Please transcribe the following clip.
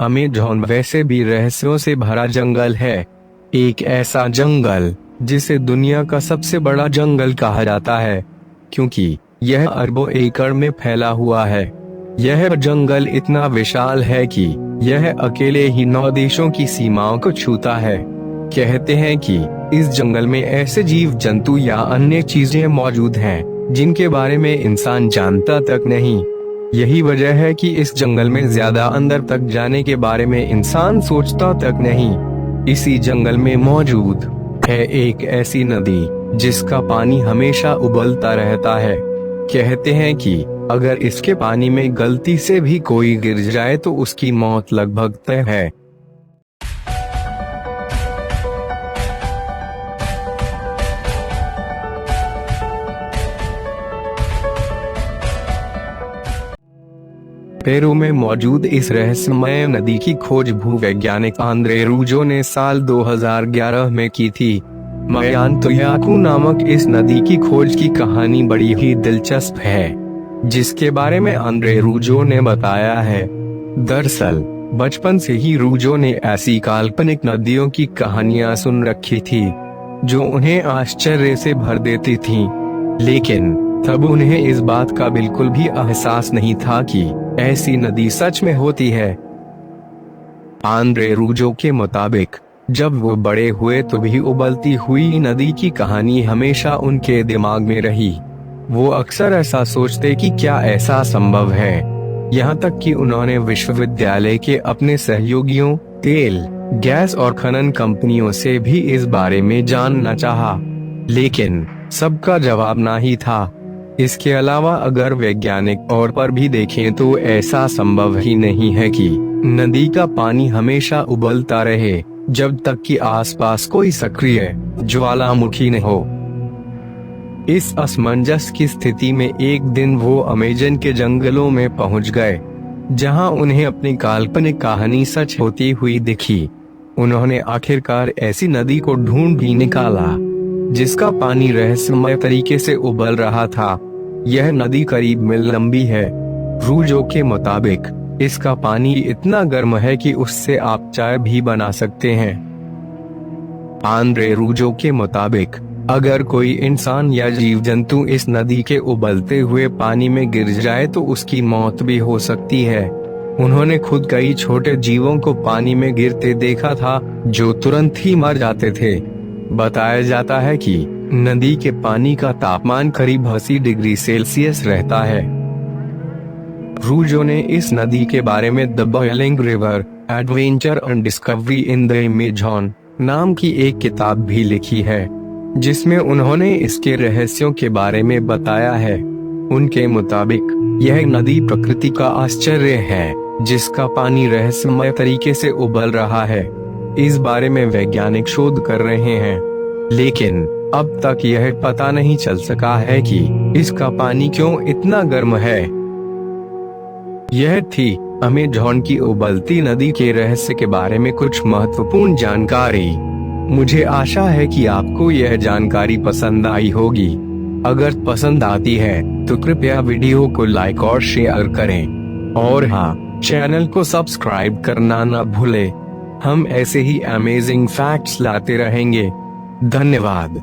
Amazon वैसे भी रहस्यों से भरा जंगल है। एक ऐसा जंगल जिसे दुनिया का सबसे बड़ा जंगल कहा जाता है, क्योंकि यह अरबों एकड़ में फैला हुआ है। यह जंगल इतना विशाल है कि यह अकेले ही 9 देशों की सीमाओं को छूता है। कहते हैं कि इस जंगल में ऐसे जीव जंतु या अन्य चीजें मौजूद हैं जिनके बारे में इंसान जानता तक नहीं। यही वजह है कि इस जंगल में ज्यादा अंदर तक जाने के बारे में इंसान सोचता तक नहीं। इसी जंगल में मौजूद है एक ऐसी नदी जिसका पानी हमेशा उबलता रहता है। कहते हैं कि अगर इसके पानी में गलती से भी कोई गिर जाए तो उसकी मौत लगभग तय है। पेरू में मौजूद इस रहस्यमय नदी की खोज भूवैज्ञानिक आंद्रे रूजो ने साल 2011 में की थी। मयांतोयाकू नामक इस नदी की खोज की कहानी बड़ी ही दिलचस्प है, जिसके बारे में आंद्रे रूजो ने बताया है। दरअसल बचपन से ही रूजो ने ऐसी काल्पनिक नदियों की कहानियां सुन रखी थी जो उन्हें आश्चर्य से भर देती थीं, लेकिन तब उन्हें इस बात का बिल्कुल भी एहसास नहीं था कि ऐसी नदी सच में होती है। आंद्रे रूजो के मुताबिक जब वो बड़े हुए तो भी उबलती हुई नदी की कहानी हमेशा उनके दिमाग में रही। वो अक्सर ऐसा सोचते कि क्या ऐसा संभव है। यहाँ तक कि उन्होंने विश्वविद्यालय के अपने सहयोगियों, तेल, गैस और खनन कंपनियों से भी इस बारे में जानना चाहा, लेकिन सबका जवाब ना ही था। इसके अलावा अगर वैज्ञानिक तौर पर भी देखें तो ऐसा संभव ही नहीं है कि नदी का पानी हमेशा उबलता रहे जब तक कि आसपास कोई सक्रिय ज्वालामुखी न हो। इस असमंजस की स्थिति में एक दिन वो अमेज़न के जंगलों में पहुंच गए, जहां उन्हें अपनी काल्पनिक कहानी सच होती हुई दिखी। उन्होंने आखिरकार ऐसी नदी को ढूंढ भी निकाला जिसका पानी रहस्यमय तरीके से उबल रहा था। यह नदी करीब मील लंबी है। रूजो के मुताबिक इसका पानी इतना गर्म है कि उससे आप चाय भी बना सकते हैं। आंद्रे रूजो के मुताबिक अगर कोई इंसान या जीव जंतु इस नदी के उबलते हुए पानी में गिर जाए तो उसकी मौत भी हो सकती है। उन्होंने खुद कई छोटे जीवों को पानी में गिरते देखा था जो तुरंत ही मर जाते थे। बताया जाता है कि नदी के पानी का तापमान करीब 80 डिग्री सेल्सियस रहता है। रूजो ने इस नदी के बारे में the boiling river adventure and discovery in the Amazon नाम की एक किताब भी लिखी है, जिसमें उन्होंने इसके रहस्यों के बारे में बताया है। उनके मुताबिक यह नदी प्रकृति का आश्चर्य है जिसका पानी रहस्यमय तरीके से उबल रहा है। इस बारे में वैज्ञानिक शोध कर रहे हैं, लेकिन अब तक यह पता नहीं चल सका है कि इसका पानी क्यों इतना गर्म है। यह थी अमेज़न की उबलती नदी के रहस्य के बारे में कुछ महत्वपूर्ण जानकारी। मुझे आशा है कि आपको यह जानकारी पसंद आई होगी। अगर पसंद आती है तो कृपया वीडियो को लाइक और शेयर करें, और हाँ, चैनल को सब्सक्राइब करना न भूलें। हम ऐसे ही अमेजिंग फैक्ट्स लाते रहेंगे। धन्यवाद।